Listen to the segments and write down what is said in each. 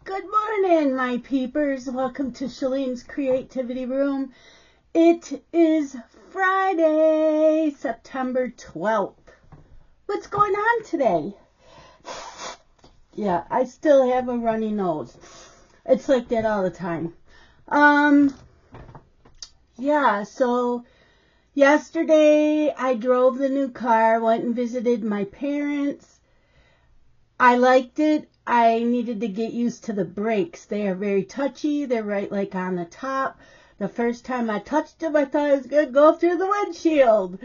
Good morning, my peepers. Welcome to Shalene's Creativity Room. It is Friday, September 12th. What's going on today? Yeah, I still have a runny nose. It's like that all the time. Yeah, so yesterday I drove the new car, went and visited my parents. I liked it. I needed to get used to the brakes. They are very touchy. They're right like on the top. The first time I touched them, I thought I was going to go through the windshield.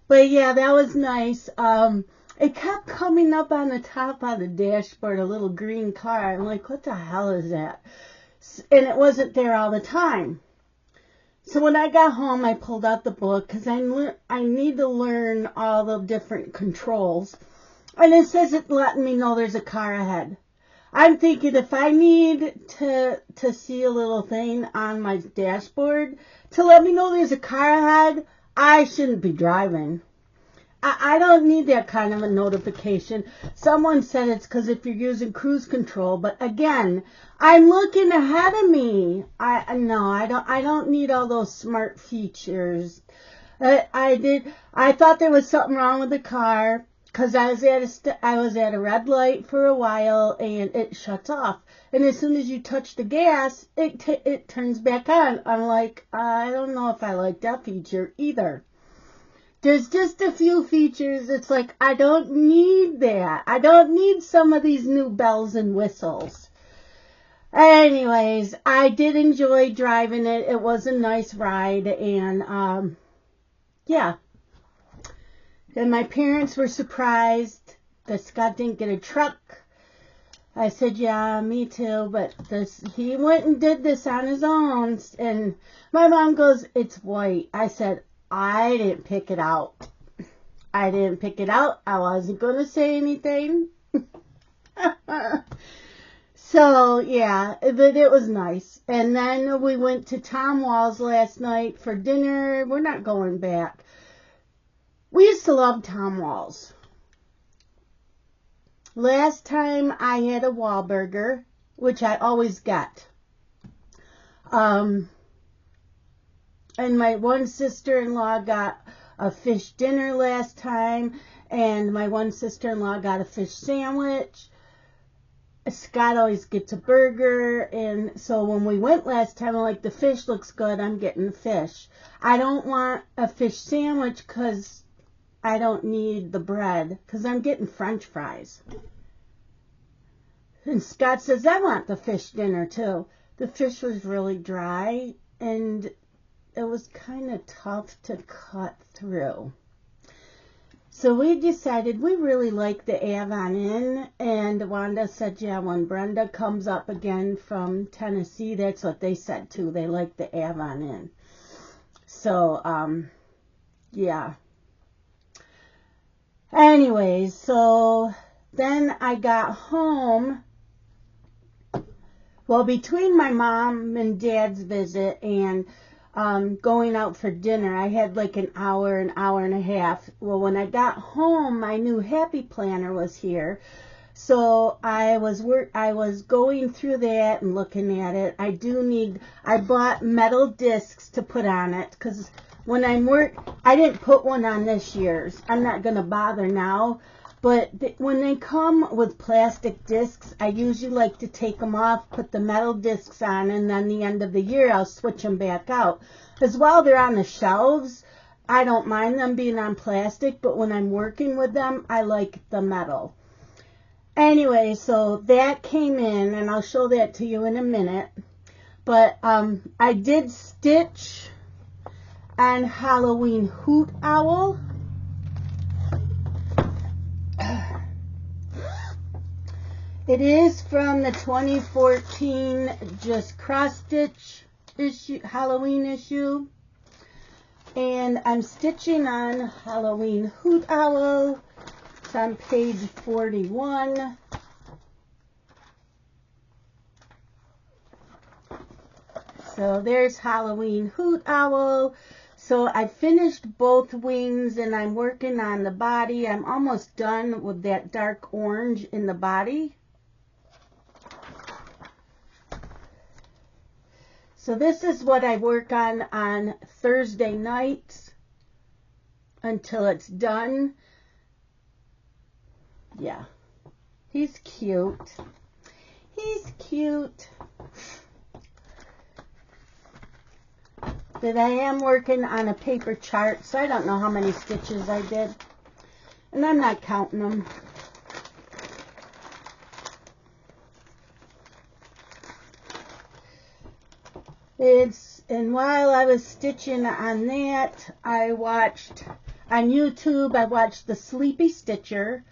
But yeah, that was nice. It kept coming up on the top of the dashboard, a little green car. I'm like, what the hell is that? And it wasn't there all the time. So when I got home, I pulled out the book because I need to learn all the different controls. And it says it's letting me know there's a car ahead. I'm thinking if I need to see a little thing on my dashboard to let me know there's a car ahead, I shouldn't be driving. I don't need that kind of a notification. Someone said it's because if you're using cruise control, but again, I'm looking ahead of me. I don't need all those smart features. I thought there was something wrong with the car. Because I was at a red light for a while and it shuts off. And as soon as you touch the gas, it turns back on. I'm like, I don't know if I like that feature either. There's just a few features. It's like, I don't need that. I don't need some of these new bells and whistles. Anyways, I did enjoy driving it. It was a nice ride. And, yeah. And my parents were surprised that Scott didn't get a truck. I said, yeah, me too. But he went and did this on his own. And my mom goes, it's white. I said, I didn't pick it out. I didn't pick it out. I wasn't going to say anything. So, yeah, but it was nice. And then we went to Tom Wall's last night for dinner. We're not going back. We used to love Tom Walls. Last time I had a Wahlburger, which I always get. And my one sister-in-law got a fish dinner last time, and my one sister-in-law got a fish sandwich. Scott always gets a burger, and so when we went last time, I'm like, the fish looks good, I'm getting the fish. I don't want a fish sandwich because I don't need the bread because I'm getting French fries. And Scott says, I want the fish dinner too. The fish was really dry and it was kind of tough to cut through. So we decided we really like the Avon Inn, and Wanda said, yeah, when Brenda comes up again from Tennessee, that's what they said too. They like the Avon Inn. So, yeah. Anyways, so then I got home. Well, between my mom and dad's visit and going out for dinner, I had like an hour and a half. Well, when I got home, my new Happy Planner was here. So I was going through that and looking at it. I bought metal discs to put on it because when I didn't put one on this year's. I'm not going to bother now. But when they come with plastic discs, I usually like to take them off, put the metal discs on, and then the end of the year, I'll switch them back out. Because while they're on the shelves, I don't mind them being on plastic, but when I'm working with them, I like the metal. Anyway, so that came in, and I'll show that to you in a minute. But I did stitch on Halloween Hoot Owl. It is from the 2014 Just Cross Stitch issue, Halloween issue. And I'm stitching on Halloween Hoot Owl. It's on page 41. So there's Halloween Hoot Owl. So I finished both wings and I'm working on the body. I'm almost done with that dark orange in the body. So this is what I work on Thursday nights until it's done. Yeah, he's cute. He's cute. But I am working on a paper chart, so I don't know how many stitches I did. And I'm not counting them. And while I was stitching on that, I watched on YouTube, I watched The Sleepy Stitcher.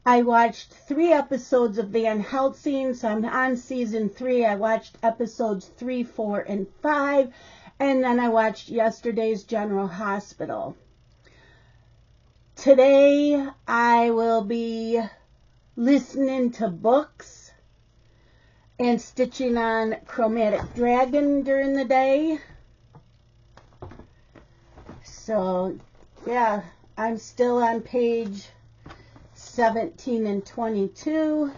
I watched 3 episodes of Van Helsing, so I'm on season 3. I watched episodes 3, 4, and 5, and then I watched yesterday's General Hospital. Today, I will be listening to books and stitching on Chromatic Dragon during the day. So, yeah, I'm still on page 17 and 22.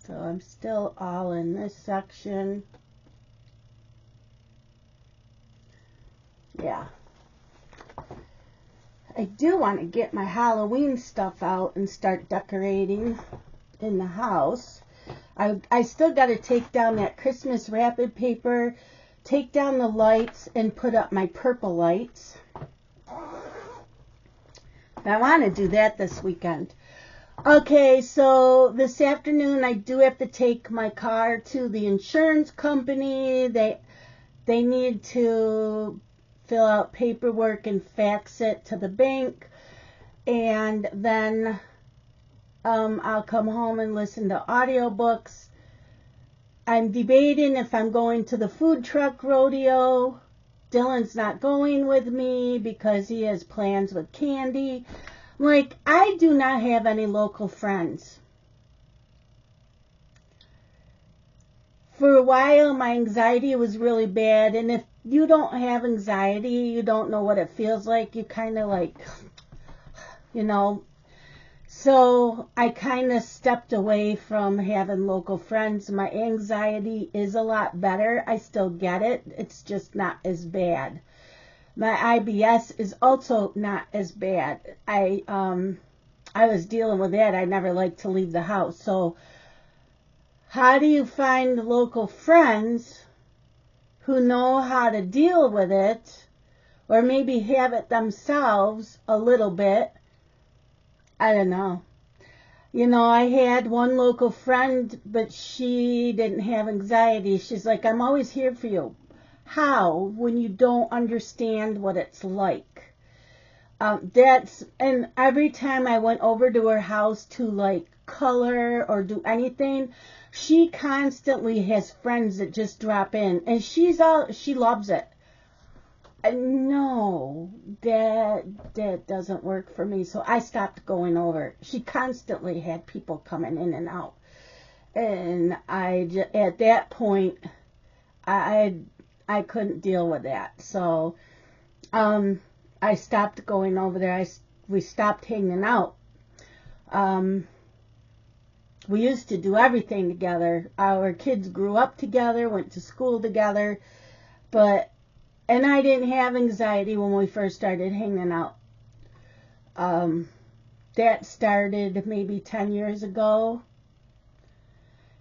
So I'm still all in this section. Yeah. I do want to get my Halloween stuff out and start decorating in the house. I still got to take down that Christmas wrapping paper, take down the lights, and put up my purple lights. I want to do that this weekend. Okay, so this afternoon I do have to take my car to the insurance company. They need to fill out paperwork and fax it to the bank, and then I'll come home and listen to audiobooks. I'm debating if I'm going to the food truck rodeo. Dylan's not going with me because he has plans with Candy. Like, I do not have any local friends. For a while, my anxiety was really bad, and if you don't have anxiety, you don't know what it feels like. You kind of like, you know. So I kind of stepped away from having local friends. My anxiety is a lot better. I still get it. It's just not as bad. My IBS is also not as bad. I was dealing with that. I never liked to leave the house. So how do you find local friends who know how to deal with it, or maybe have it themselves a little bit? I don't know. You know, I had one local friend, but she didn't have anxiety. She's like, I'm always here for you. How? When you don't understand what it's like. And every time I went over to her house to like color or do anything, she constantly has friends that just drop in, and she loves it. No, that doesn't work for me. So I stopped going over. She constantly had people coming in and out, and at that point, I couldn't deal with that. So I stopped going over there. We stopped hanging out. We used to do everything together. Our kids grew up together, went to school together, and I didn't have anxiety when we first started hanging out. That started maybe 10 years ago.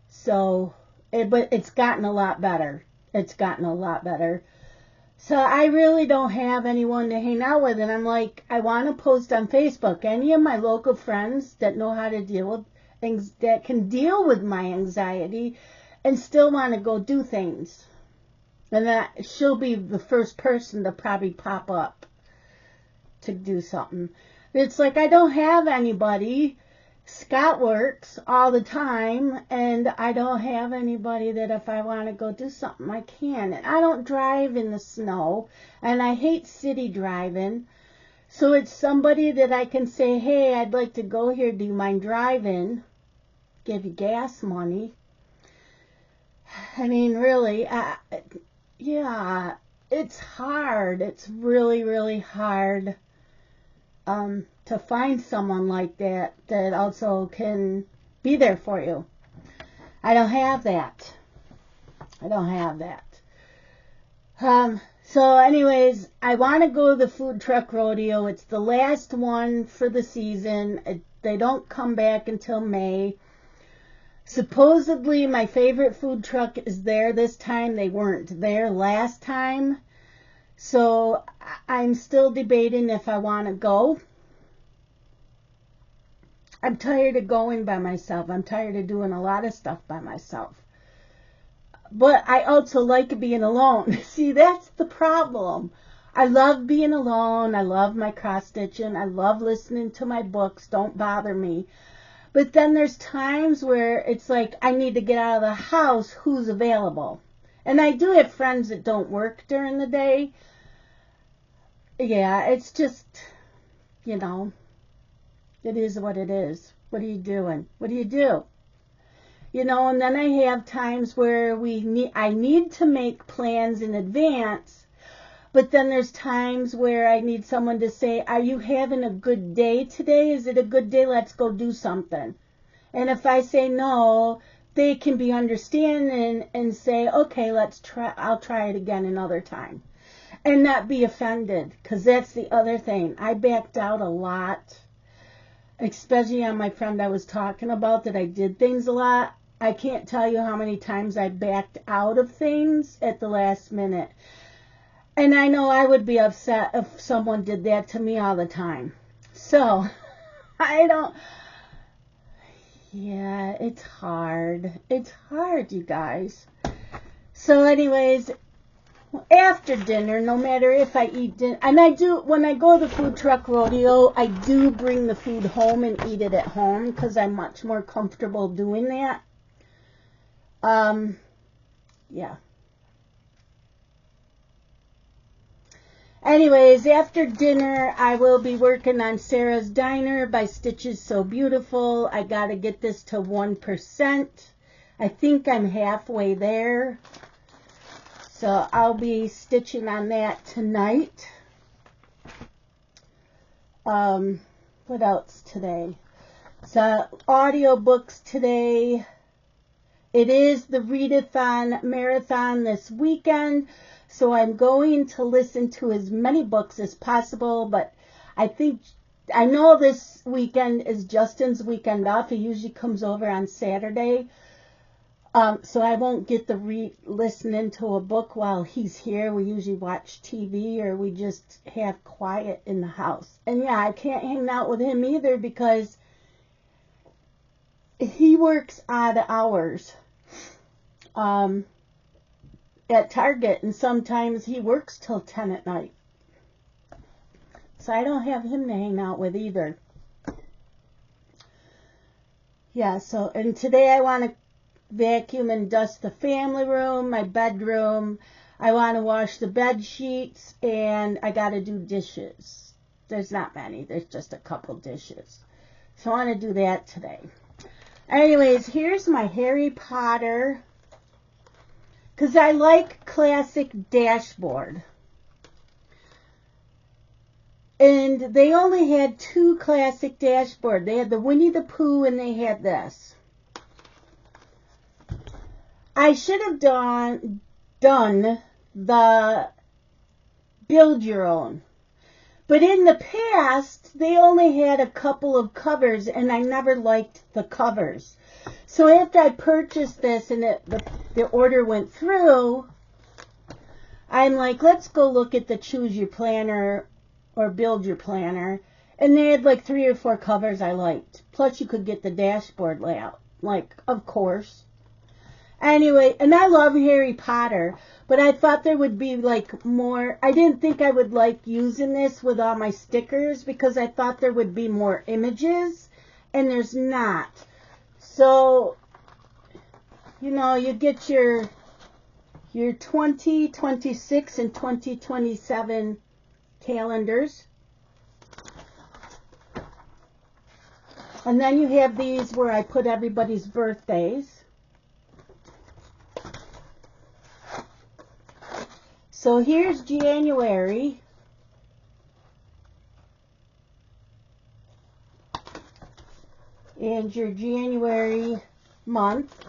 So, but it's gotten a lot better. It's gotten a lot better. So I really don't have anyone to hang out with. And I'm like, I want to post on Facebook. Any of my local friends that know how to deal with things, that can deal with my anxiety and still want to go do things. And that she'll be the first person to probably pop up to do something. It's like, I don't have anybody. Scott works all the time, and I don't have anybody that if I want to go do something, I can. And I don't drive in the snow, and I hate city driving. So it's somebody that I can say, hey, I'd like to go here. Do you mind driving? Give you gas money. I mean, really, yeah, it's hard. It's really, really hard to find someone like that also can be there for you. I don't have that. I don't have that. So anyways, I want to go to the food truck rodeo. It's the last one for the season. They don't come back until May. Supposedly my favorite food truck is there this time. They weren't there last time. So I'm still debating if I want to go. I'm tired of going by myself. I'm tired of doing a lot of stuff by myself. But I also like being alone. See, that's the problem. I love being alone. I love my cross stitching. I love listening to my books. Don't bother me. But then there's times where it's like I need to get out of the house. Who's available? And I do have friends that don't work during the day. Yeah, it's just, you know, it is what it is. What are you doing? What do you do? You know, and then I have times where I need to make plans in advance, but then there's times where I need someone to say, are you having a good day today? Is it a good day? Let's go do something. And if I say no, they can be understanding and say, okay, I'll try it again another time. And not be offended, because that's the other thing. I backed out a lot, especially on my friend I was talking about that I did things a lot. I can't tell you how many times I backed out of things at the last minute. And I know I would be upset if someone did that to me all the time. So, yeah, it's hard. It's hard, you guys. So anyways, after dinner, no matter if I eat dinner, and when I go to the food truck rodeo, I do bring the food home and eat it at home because I'm much more comfortable doing that. Yeah. Anyways, after dinner, I will be working on Sarah's Diner by Stitches So Beautiful. I got to get this to 1%. I think I'm halfway there. So I'll be stitching on that tonight. What else today? So audiobooks today. It is the readathon marathon this weekend, so I'm going to listen to as many books as possible, but I know this weekend is Justin's weekend off. He usually comes over on Saturday, so I won't get to listening to a book while he's here. We usually watch TV or we just have quiet in the house. And yeah, I can't hang out with him either because he works odd hours at Target, and sometimes he works till 10 at night. So I don't have him to hang out with either. Yeah, so, and today I want to vacuum and dust the family room, my bedroom. I want to wash the bed sheets, and I got to do dishes. There's not many. There's just a couple dishes. So I want to do that today. Anyways, here's my Harry Potter, because I like classic dashboard. And they only had 2 classic dashboard. They had the Winnie the Pooh and they had this. I should have done the build your own. But in the past, they only had a couple of covers, and I never liked the covers. So after I purchased this and the order went through, I'm like, let's go look at the Choose Your Planner or Build Your Planner. And they had like 3 or 4 covers I liked. Plus you could get the dashboard layout. Like, of course. Anyway, and I love Harry Potter, but I thought there would be like more. I didn't think I would like using this with all my stickers because I thought there would be more images, and there's not. So, you know, you get your 2026 and 2027 calendars. And then you have these where I put everybody's birthdays. So here's January. and your January month.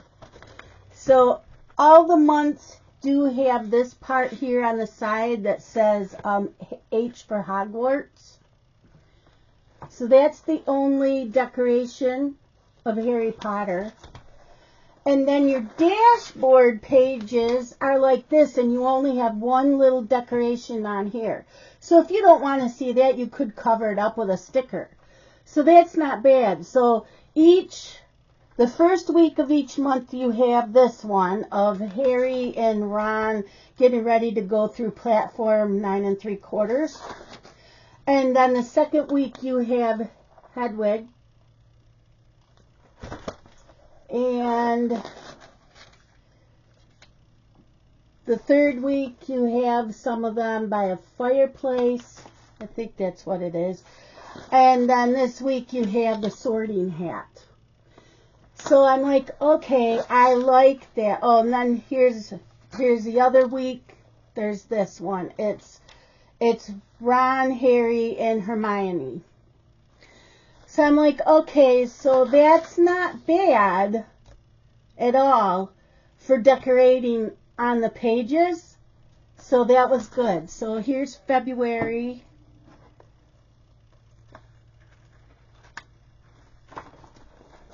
So all the months do have this part here on the side that says H for Hogwarts. So that's the only decoration of Harry Potter. And then your dashboard pages are like this, and you only have one little decoration on here. So if you don't want to see that, you could cover it up with a sticker. So that's not bad. So the first week of each month, you have this one of Harry and Ron getting ready to go through platform 9 3/4. And then the second week, you have Hedwig. And the third week, you have some of them by a fireplace. I think that's what it is. And then this week, you have the Sorting Hat. So I'm like, okay, I like that. Oh, and then here's the other week. There's this one. It's Ron, Harry, and Hermione. So I'm like, okay, so that's not bad at all for decorating on the pages. So that was good. So here's February.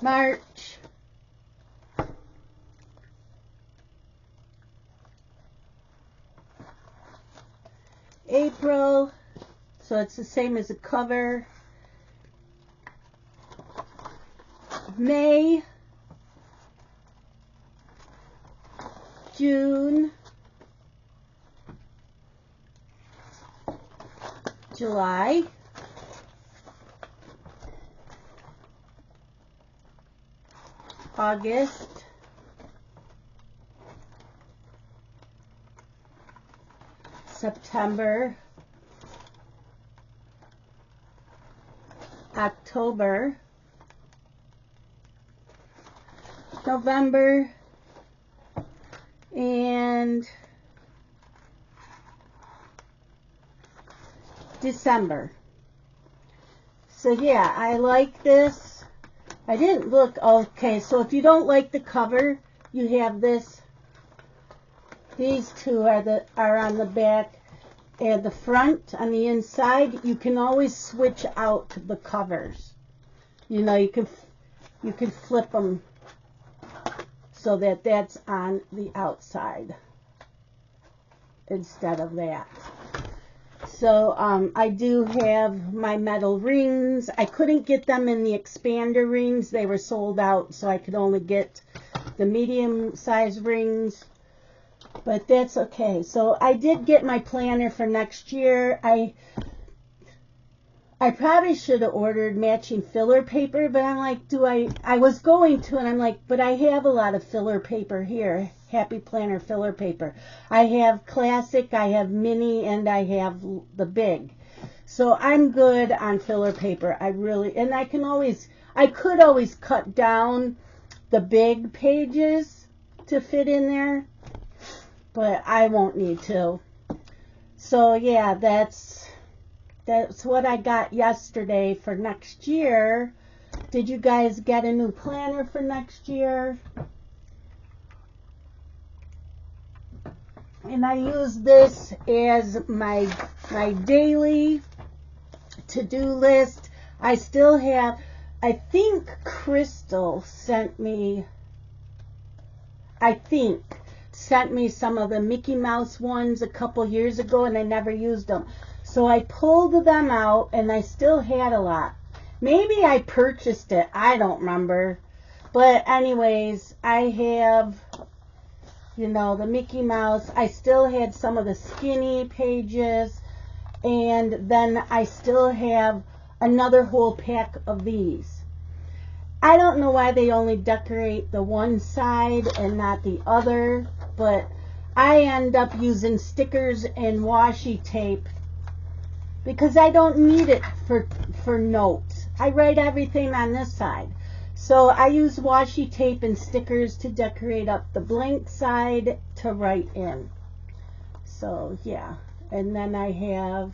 March. April. So it's the same as a cover. May, June, July, August, September, October, November, and December. So yeah, I like this. I didn't look. Okay, so if you don't like the cover, you have this. These two are on the back, and the front on the inside. You can always switch out the covers. You know, you can flip them so that that's on the outside instead of that. So I do have my metal rings. I couldn't get them in the expander rings. They were sold out, so I could only get the medium size rings. But that's okay. So I did get my planner for next year. I probably should have ordered matching filler paper, but I'm like, I was going to, and I'm like, but I have a lot of filler paper here, Happy Planner filler paper. I have classic, I have mini, and I have the big. So I'm good on filler paper. And I could always cut down the big pages to fit in there, but I won't need to. So yeah, that's what I got yesterday for next year. Did you guys get a new planner for next year? And I use this as my daily to-do list. I still have, I think Crystal sent me some of the Mickey Mouse ones a couple years ago, and I never used them. So I pulled them out, and I still had a lot. Maybe I purchased it. I don't remember. But anyways, I have, the Mickey Mouse. I still had some of the skinny pages. And then I still have another whole pack of these. I don't know why they only decorate the one side and not the other. But I end up using stickers and washi tape, because I don't need it for notes. I write everything on this side. So I use washi tape and stickers to decorate up the blank side to write in. So yeah. And then I have,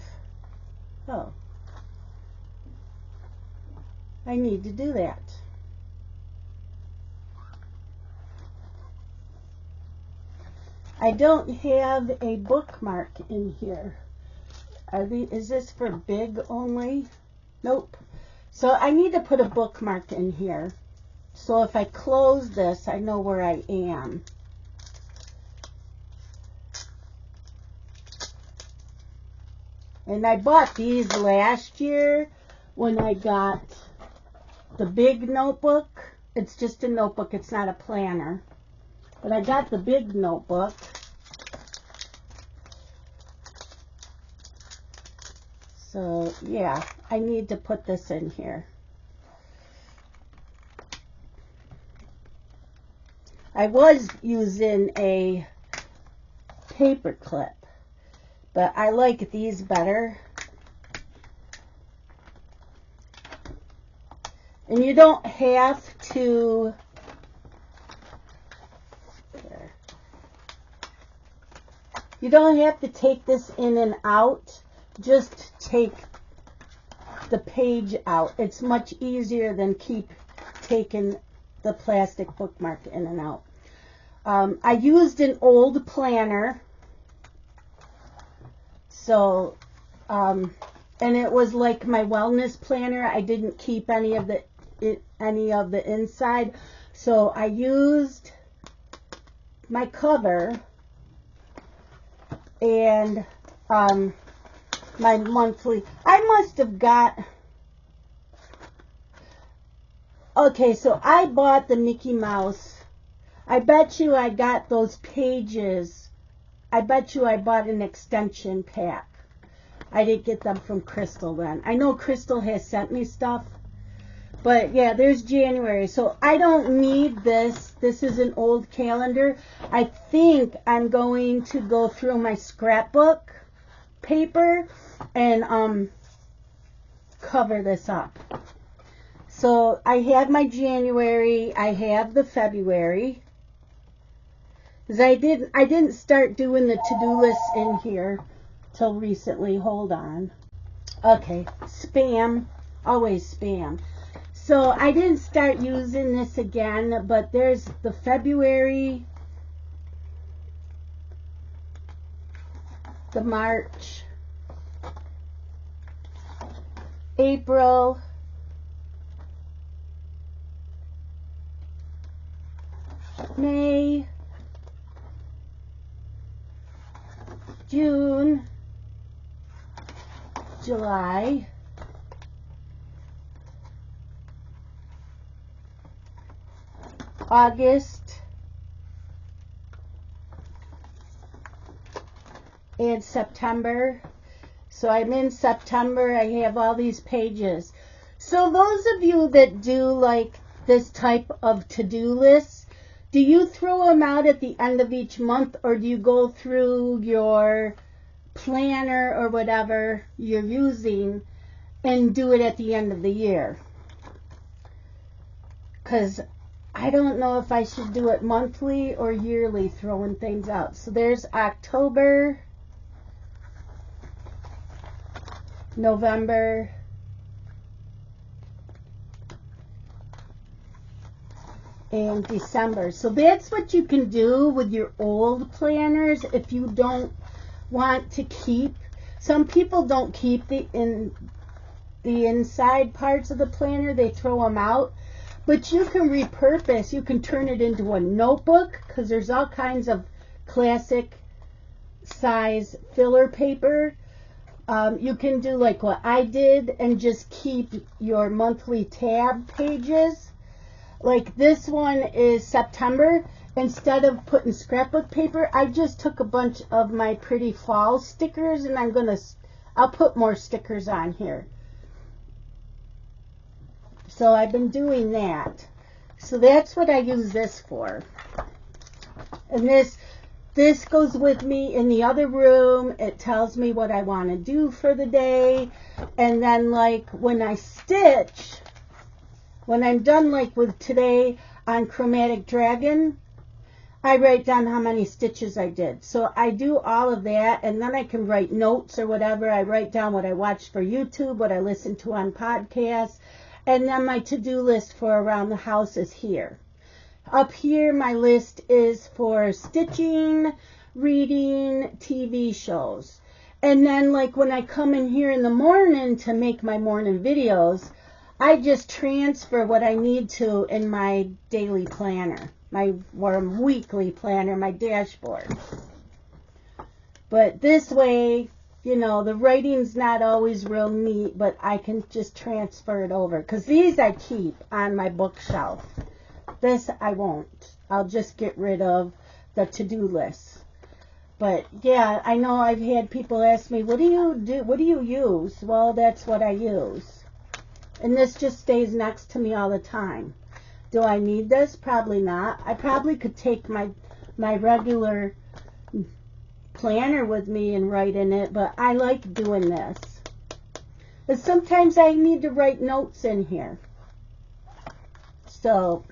I need to do that. I don't have a bookmark in here. Is this for big only? Nope. So I need to put a bookmark in here. So if I close this, I know where I am. And I bought these last year when I got the big notebook. It's just a notebook, it's not a planner. But I got the big notebook. So yeah, I need to put this in here. I was using a paper clip, but I like these better. And you don't have to, you don't have to take this in and out. Just take the page out. It's much easier than keep taking the plastic bookmark in and out. I used an old planner. So, and it was like my wellness planner. I didn't keep any of the inside. So I used my cover and my monthly. I must have got, okay, so I bought the Mickey Mouse. I bet you I got those pages. I bet you I bought an extension pack. I didn't get them from Crystal then. I know Crystal has sent me stuff. But yeah, there's January. So I don't need this. This is an old calendar. I think I'm going to go through my scrapbook paper and cover this up. So I have my January. I have the February. Because I didn't start doing the to-do list in here till recently. Hold on. Okay, spam. Always spam. So I didn't start using this again, but there's the February, the March, April, May, June, July, August, and September. So I'm in September. I have all these pages. So those of you that do like this type of to-do lists, do you throw them out at the end of each month, or do you go through your planner or whatever you're using and do it at the end of the year? Because I don't know if I should do it monthly or yearly, throwing things out. So there's October, November, and December. So that's what you can do with your old planners if you don't want to keep. Some people don't keep the inside parts of the planner. They throw them out. But you can repurpose. You can turn it into a notebook, because there's all kinds of classic size filler paper. You can do like what I did and just keep your monthly tab pages. Like this one is September. Instead of putting scrapbook paper, I just took a bunch of my pretty fall stickers, and I'll put more stickers on here. So I've been doing that. So that's what I use this for. And this goes with me in the other room. It tells me what I want to do for the day. And then like when I stitch, when I'm done like with today on Chromatic Dragon, I write down how many stitches I did. So I do all of that, and then I can write notes or whatever. I write down what I watched for YouTube, what I listened to on podcasts, and then my to-do list for around the house is here. Up here, my list is for stitching, reading TV shows. And then like when I come in here in the morning to make my morning videos, I just transfer what I need to in my daily planner, or weekly planner, my dashboard. But this way, you know, the writing's not always real neat, but I can just transfer it over. Because these I keep on my bookshelf. This I won't. I'll just get rid of the to-do list. But yeah, I know I've had people ask me, what do you do? What do you use? Well, that's what I use. And this just stays next to me all the time. Do I need this? Probably not. I probably could take my regular planner with me and write in it, but I like doing this. But sometimes I need to write notes in here. So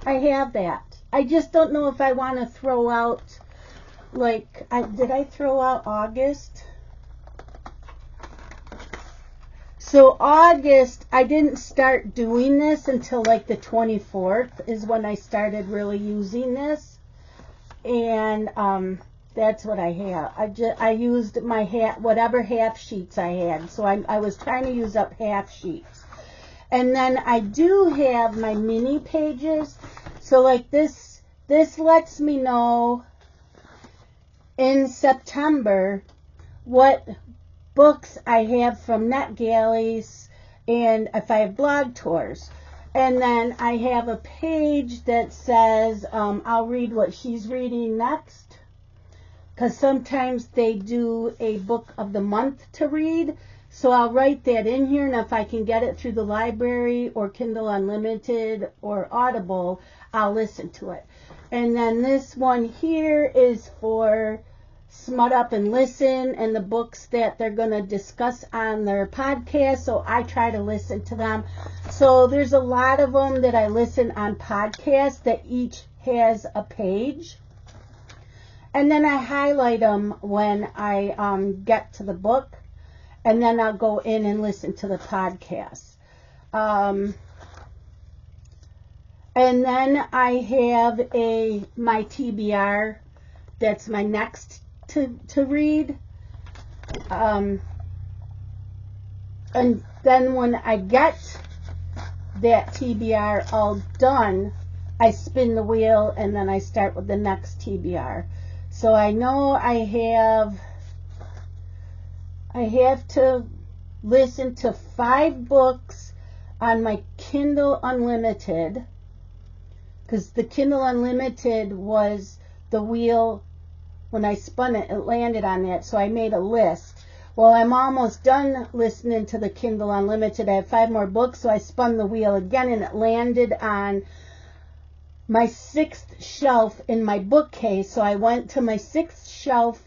I have that. I just don't know if I want to throw out, like, did I throw out August? So August, I didn't start doing this until like the 24th is when I started really using this. And that's what I have. I used my whatever half sheets I had. So I was trying to use up half sheets. And then I do have my mini pages. So like this lets me know in September what books I have from NetGalleys and if I have blog tours. And then I have a page that says I'll read what she's reading next. Because sometimes they do a book of the month to read. So I'll write that in here, and if I can get it through the library or Kindle Unlimited or Audible, I'll listen to it. And then this one here is for Smut Up and Listen and the books that they're going to discuss on their podcast. So I try to listen to them. So there's a lot of them that I listen on podcasts that each has a page. And then I highlight them when I get to the book. And then I'll go in and listen to the podcast. And then I have my TBR. That's my next to read. And then when I get that TBR all done, I spin the wheel and then I start with the next TBR. So I know I have to listen to 5 books on my Kindle Unlimited, because the Kindle Unlimited was the wheel. When I spun it, it landed on that, so I made a list. Well, I'm almost done listening to the Kindle Unlimited. I have 5 more books, so I spun the wheel again, and it landed on my 6th shelf in my bookcase. So I went to my 6th shelf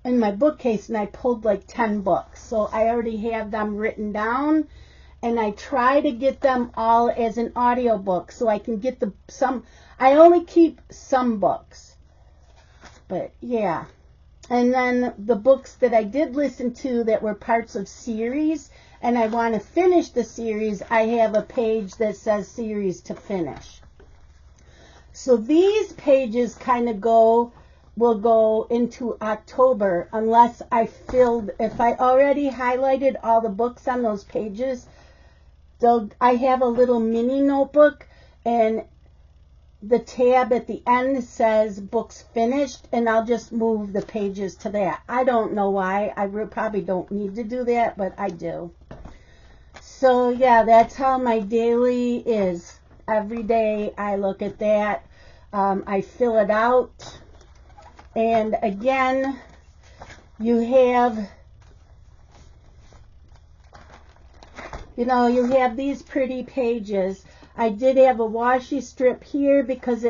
in my bookcase and I pulled like 10 books. So I already have them written down, and I try to get them all as an audiobook so I can get I only keep some books. But yeah. And then the books that I did listen to that were parts of series and I want to finish the series, I have a page that says series to finish. So these pages kind of will go into October unless if I already highlighted all the books on those pages, I have a little mini notebook and the tab at the end says books finished, and I'll just move the pages to that. I don't know why. I probably don't need to do that, but I do. So yeah, that's how my daily is. Every day I look at that. I fill it out. And again, you have these pretty pages. I did have a washi strip here because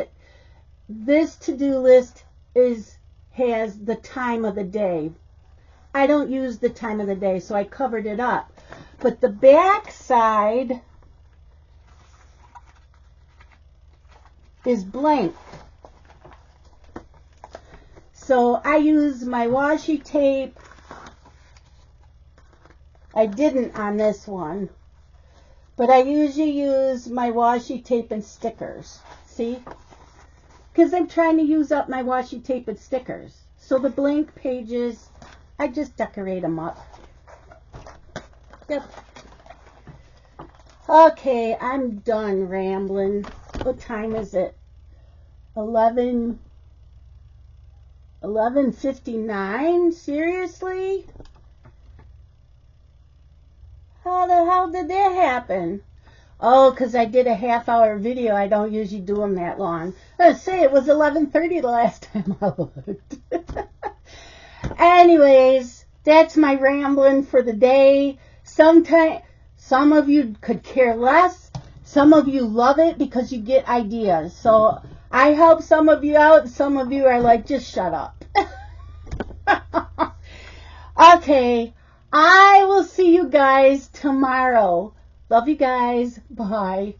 this to-do list has the time of the day. I don't use the time of the day, so I covered it up. But the back side is blank. So I use my washi tape. I didn't on this one. But I usually use my washi tape and stickers. See? Because I'm trying to use up my washi tape and stickers. So the blank pages, I just decorate them up. Yep. Okay, I'm done rambling. What time is it? 11:59? Seriously? How the hell did that happen? Oh, because I did a half-hour video. I don't usually do them that long. Let's say it was 11:30 the last time I looked. Anyways, that's my rambling for the day. Some of you could care less. Some of you love it because you get ideas. So I help some of you out. Some of you are like, just shut up. Okay, I will see you guys tomorrow. Love you guys. Bye.